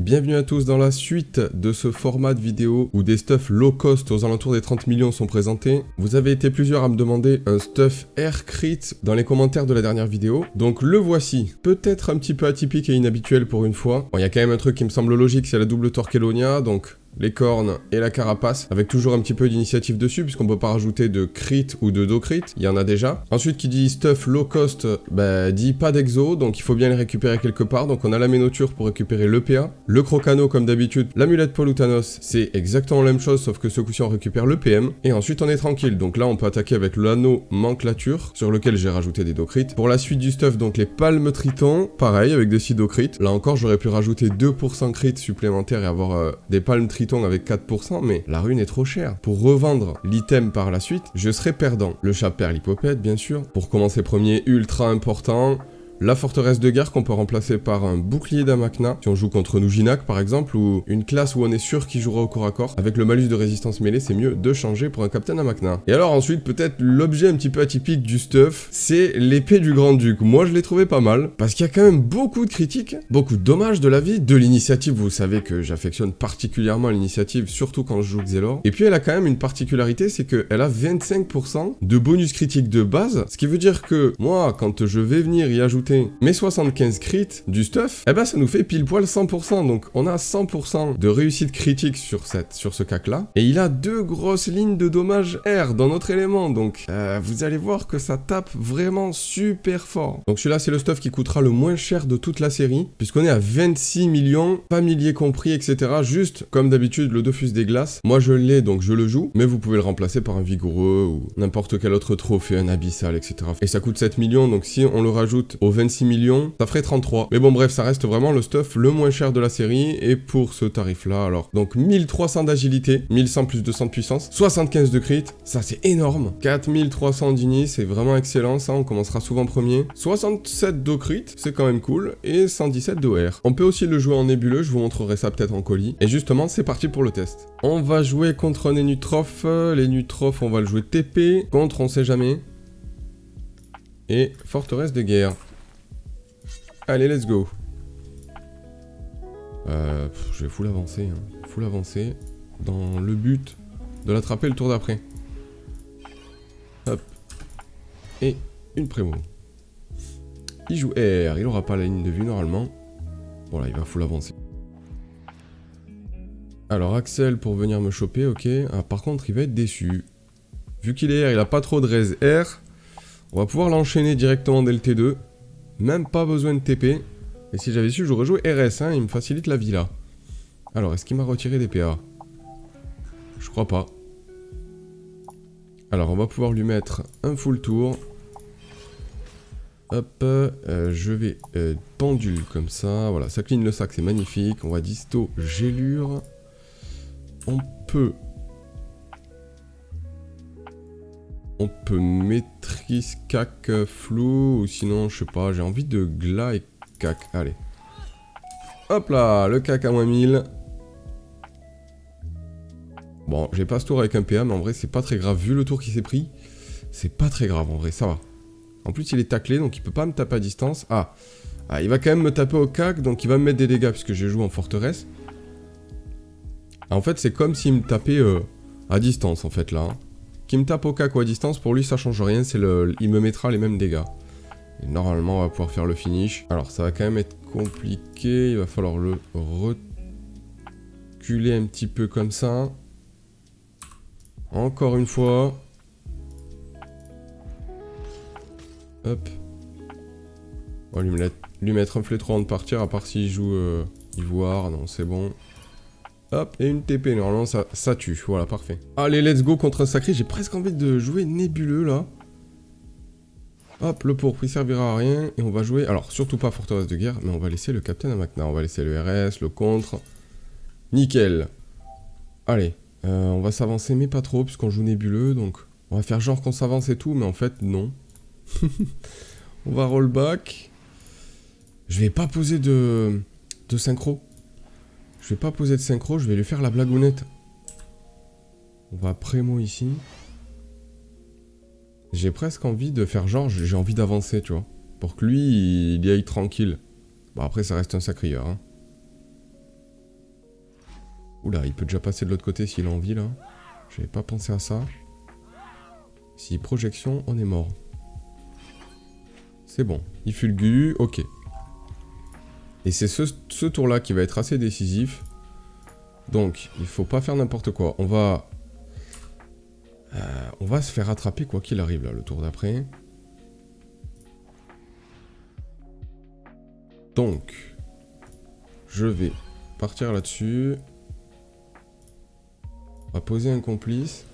Bienvenue à tous dans la suite de ce format de vidéo où des stuffs low cost aux alentours des 30 millions sont présentés. Vous avez été plusieurs à me demander un stuff air crit dans les commentaires de la dernière vidéo, donc le voici. Peut-être un petit peu atypique et inhabituel pour une fois. Bon, il y a quand même un truc qui me semble logique, c'est la double Torquelonia, donc les cornes et la carapace, avec toujours un petit peu d'initiative dessus, puisqu'on peut pas rajouter de crit ou de do crit, il y en a déjà. Ensuite, qui dit stuff low cost, dit pas d'exo, donc il faut bien les récupérer quelque part, donc on a la ménoture pour récupérer l'EPA, le crocano comme d'habitude, l'amulette Polutanos, c'est exactement la même chose, sauf que ce coup-ci on récupère le PM, et ensuite on est tranquille, donc là on peut attaquer avec l'anneau manclature, sur lequel j'ai rajouté des do crit. Pour la suite du stuff, donc les palmes tritons, pareil, avec des 6 do crit, là encore j'aurais pu rajouter 2% crit supplémentaire et avoir des palmes tritons avec 4%, mais la rune est trop chère. Pour revendre l'item par la suite, je serais perdant. Le chat perlipopette, bien sûr. Pour commencer premier, ultra important. La forteresse de guerre qu'on peut remplacer par un bouclier d'Amakna, si on joue contre Nujinak par exemple, ou une classe où on est sûr qu'il jouera au corps à corps. Avec le malus de résistance mêlée, c'est mieux de changer pour un Captain Amakna. Et alors ensuite, peut-être l'objet un petit peu atypique du stuff, c'est l'épée du Grand-Duc. Moi je l'ai trouvé pas mal, parce qu'il y a quand même beaucoup de critiques, beaucoup de dommages de la vie, de l'initiative. Vous savez que j'affectionne particulièrement l'initiative, surtout quand je joue Xelor. Et puis elle a quand même une particularité, c'est qu'elle a 25% de bonus critique de base, ce qui veut dire que moi, quand je vais venir y ajouter mes 75 crits du stuff, eh ben ça nous fait pile poil 100%, donc on a 100% de réussite critique sur ce cac là, et il a 2 grosses lignes de dommages R dans notre élément, donc vous allez voir que ça tape vraiment super fort. Donc celui-là c'est le stuff qui coûtera le moins cher de toute la série, puisqu'on est à 26 millions, familiers compris, etc. Juste comme d'habitude le Dofus des glaces, moi je l'ai donc je le joue, mais vous pouvez le remplacer par un vigoureux ou n'importe quel autre trophée, un abyssal, etc. Et ça coûte 7 millions, donc si on le rajoute aux 26 millions, ça ferait 33. Mais bon bref, ça reste vraiment le stuff le moins cher de la série, et pour ce tarif-là, alors, donc 1300 d'agilité, 1100 plus 200 de puissance, 75 de crit, ça c'est énorme, 4300 d'ini, c'est vraiment excellent, ça, on commencera souvent premier, 67 de crit, c'est quand même cool, et 117 d'OR. On peut aussi le jouer en nébuleux, je vous montrerai ça peut-être en colis, et justement, c'est parti pour le test. On va jouer contre un Enutroph, les Nutroph, on va le jouer TP, contre on sait jamais, et forteresse de guerre. Allez, let's go. Je vais full avancer, hein. Full avancer, dans le but de l'attraper le tour d'après. Hop. Et une prémo. Il joue R, il aura pas la ligne de vue normalement. Bon là, il va full avancer. Alors Axel pour venir me choper, ok. Ah, par contre, il va être déçu. Vu qu'il est R, il a pas trop de res R. On va pouvoir l'enchaîner directement dès le T2. Même pas besoin de TP. Et si j'avais su, j'aurais joué RS, hein, il me facilite la vie là. Alors, est-ce qu'il m'a retiré des PA? Je crois pas. Alors, on va pouvoir lui mettre un full tour. Hop, je vais pendule comme ça. Voilà, ça clean le sac, c'est magnifique. On va disto gélure. On peut maîtrise cac flou, ou sinon, je sais pas, j'ai envie de glas et cac. Allez. Hop là, le cac à moins 1000. Bon, j'ai pas ce tour avec un PA, mais en vrai, c'est pas très grave. Vu le tour qu'il s'est pris, c'est pas très grave, en vrai, ça va. En plus, il est taclé, donc il peut pas me taper à distance. Ah, il va quand même me taper au cac, donc il va me mettre des dégâts, puisque je joue en forteresse. En fait, c'est comme s'il me tapait à distance, en fait, là. Qui me tape au cac ou à distance, pour lui ça change rien, il me mettra les mêmes dégâts. Et normalement on va pouvoir faire le finish. Alors ça va quand même être compliqué, il va falloir le reculer un petit peu comme ça. Encore une fois. Hop. On va lui mettre un flétron avant de partir, à part s'il joue ivoire, non c'est bon. Hop, et une TP, normalement ça tue, voilà, parfait. Allez, let's go contre un sacré, j'ai presque envie de jouer nébuleux, là. Hop, le pourpre, il servira à rien, et on va jouer, alors, surtout pas forteresse de guerre, mais on va laisser le Captain Amakna, on va laisser le RS, le contre. Nickel. Allez, on va s'avancer, mais pas trop, puisqu'on joue nébuleux, donc on va faire genre qu'on s'avance et tout, mais en fait, non. On va rollback. Je vais pas poser de synchro. Je vais pas poser de synchro, je vais lui faire la blagounette. On va prémo ici. J'ai presque envie de faire genre, j'ai envie d'avancer, tu vois. Pour que lui, il y aille tranquille. Bon, après, ça reste un sacrieur, hein. Oula, il peut déjà passer de l'autre côté s'il a envie, là. J'avais pas pensé à ça. Si projection, on est mort. C'est bon. Il fulgure, ok. Et c'est ce tour-là qui va être assez décisif. Donc, il faut pas faire n'importe quoi. On va se faire rattraper quoi qu'il arrive, là, le tour d'après. Donc, je vais partir là-dessus. On va poser un complice.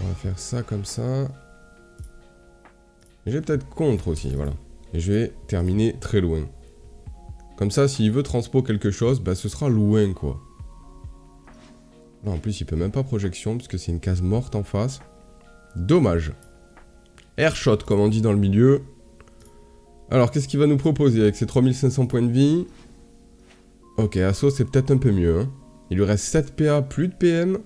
On va faire ça comme ça. Je vais peut-être contre aussi, voilà. Et je vais terminer très loin. Comme ça, s'il veut transpo quelque chose, bah ce sera loin, quoi. Là, en plus, il peut même pas projection, parce que c'est une case morte en face. Dommage. Airshot, comme on dit dans le milieu. Alors, qu'est-ce qu'il va nous proposer avec ses 3500 points de vie? Ok, assaut, c'est peut-être un peu mieux. Hein. Il lui reste 7 PA, plus de PM.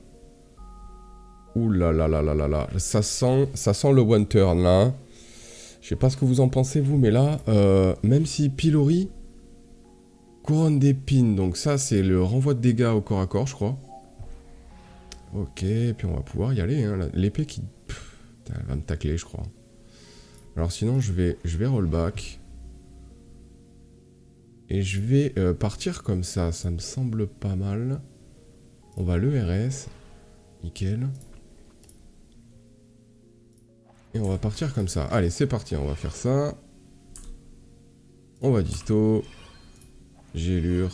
Ouh là là là là là là. Ça sent le one turn, là. Je sais pas ce que vous en pensez, vous, mais là, même si pilori... Couronne d'épines, donc ça, c'est le renvoi de dégâts au corps à corps, je crois. Ok, puis on va pouvoir y aller, hein. L'épée qui... elle va me tacler, je crois. Alors sinon, je vais rollback. Et je vais partir comme ça me semble pas mal. On va l'ERS. Nickel. Et on va partir comme ça. Allez, c'est parti, on va faire ça. On va disto. Gélure.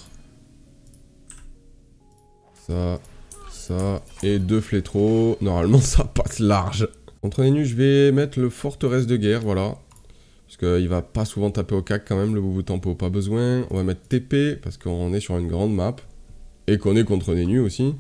Ça. Et 2 flétros. Normalement, ça passe large. Contre les nus, je vais mettre le forteresse de guerre, voilà. Parce qu'il va pas souvent taper au cac quand même, le boubou tempo, pas besoin. On va mettre TP, parce qu'on est sur une grande map. Et qu'on est contre les nus aussi.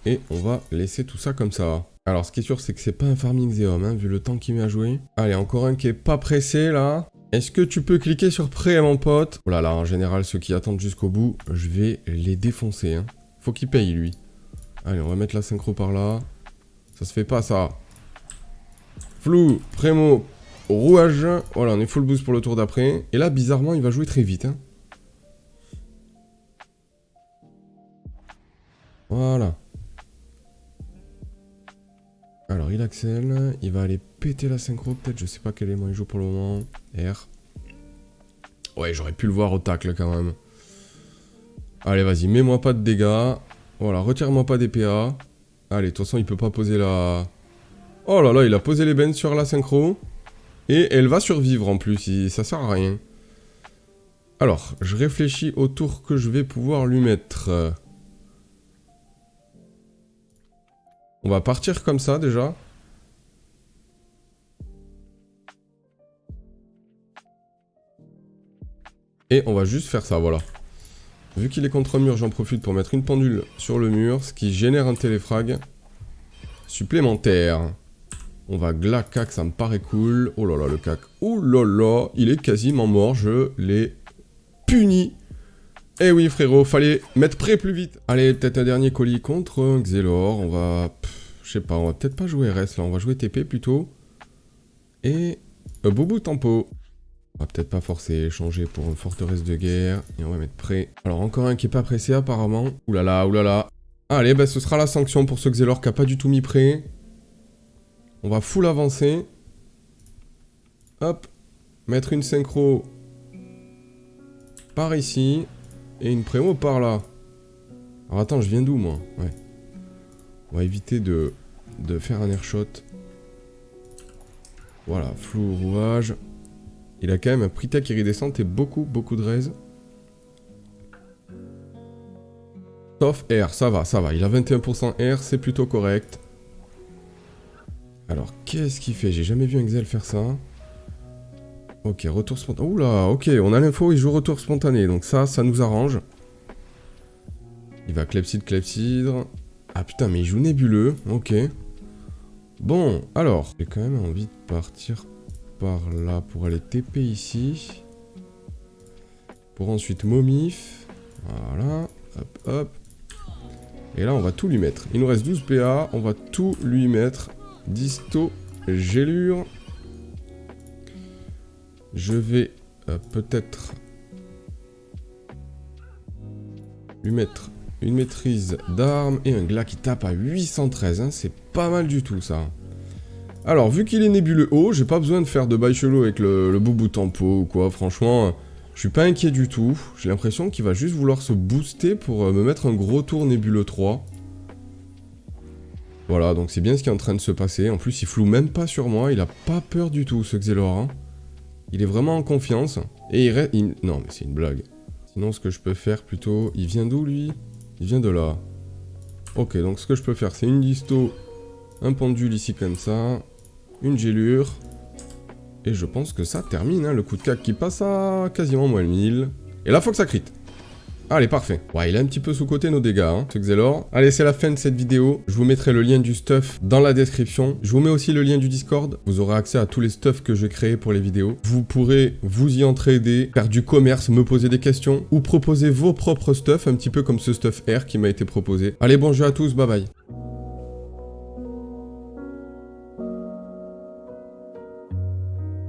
Et on va laisser tout ça comme ça. Alors, ce qui est sûr, c'est que c'est pas un farming Zéum, hein, vu le temps qu'il met à jouer. Allez, encore un qui est pas pressé, là. Est-ce que tu peux cliquer sur prêt, mon pote? Oh là là, en général, ceux qui attendent jusqu'au bout, je vais les défoncer, hein. Faut qu'il paye, lui. Allez, on va mettre la synchro par là. Ça se fait pas, ça. Flou, prémo, rouage. Voilà, on est full boost pour le tour d'après. Et là, bizarrement, il va jouer très vite, hein. Voilà. Alors, il accèle. Il va aller péter la synchro, peut-être. Je sais pas quel élément il joue pour le moment. R. Ouais, j'aurais pu le voir au tacle, quand même. Allez, vas-y, mets-moi pas de dégâts. Voilà, retire-moi pas des PA. Allez, de toute façon, il peut pas poser la... Oh là là, il a posé les bennes sur la synchro. Et elle va survivre, en plus. Ça sert à rien. Alors, je réfléchis au tour que je vais pouvoir lui mettre. On va partir comme ça, déjà. Et on va juste faire ça, voilà. Vu qu'il est contre mur, j'en profite pour mettre une pendule sur le mur, ce qui génère un téléfrag supplémentaire. On va gla cac, ça me paraît cool. Oh là là, le cac. Oh là là, il est quasiment mort, je l'ai puni. Eh oui, frérot, fallait mettre prêt plus vite. Allez, peut-être un dernier colis contre un Xelor. On va... je sais pas, on va peut-être pas jouer RS, là. On va jouer TP, plutôt. Et... boubou tempo. On va peut-être pas forcer, changer pour une forteresse de guerre. Et on va mettre prêt. Alors, encore un qui est pas pressé, apparemment. Oulala, oulala. Allez, bah, ce sera la sanction pour ce Xelor qui a pas du tout mis prêt. On va full avancer. Hop. Mettre une synchro par ici. Et une prémo par là. Alors, attends, je viens d'où, moi? Ouais. On va éviter de faire un airshot. Voilà, flou, rouage. Il a quand même un prix-tech iridescente et beaucoup de raise. Sauf R, ça va. Il a 21% R, c'est plutôt correct. Alors, qu'est-ce qu'il fait? J'ai jamais vu un Xel faire ça. Ok, retour spontané. Oula, ok, on a l'info, il joue retour spontané. Donc ça nous arrange. Il va clepsydre. Ah putain, mais il joue nébuleux. Ok. Bon, alors, j'ai quand même envie de partir par là pour aller TP ici. Pour ensuite momif. Voilà. Hop, hop. Et là, on va tout lui mettre. Il nous reste 12 PA. On va tout lui mettre. Disto, gélure. Je vais peut-être lui mettre une maîtrise d'armes et un glas qui tape à 813. Hein. C'est pas mal du tout, ça. Alors, vu qu'il est nébuleux haut, j'ai pas besoin de faire de bail chelou avec le boubou tempo ou quoi. Franchement, je suis pas inquiet du tout. J'ai l'impression qu'il va juste vouloir se booster pour me mettre un gros tour nébuleux 3. Voilà, donc c'est bien ce qui est en train de se passer. En plus, il floue même pas sur moi. Il a pas peur du tout, ce Xelor. Hein. Il est vraiment en confiance. Et il reste... Non, mais c'est une blague. Sinon, ce que je peux faire plutôt... Il vient d'où, lui? Il vient de là. Ok, donc ce que je peux faire, c'est une disto, un pendule ici comme ça, une gélure. Et je pense que ça termine, hein, le coup de cac qui passe à quasiment moins 1000. Et là, faut que ça crit. Allez, parfait. Ouais, il a un petit peu sous-côté nos dégâts, hein, ce Xelor. Allez, c'est la fin de cette vidéo. Je vous mettrai le lien du stuff dans la description. Je vous mets aussi le lien du Discord. Vous aurez accès à tous les stuffs que je crée pour les vidéos. Vous pourrez vous y entraider, faire du commerce, me poser des questions ou proposer vos propres stuffs, un petit peu comme ce stuff R qui m'a été proposé. Allez, bon jeu à tous, bye bye.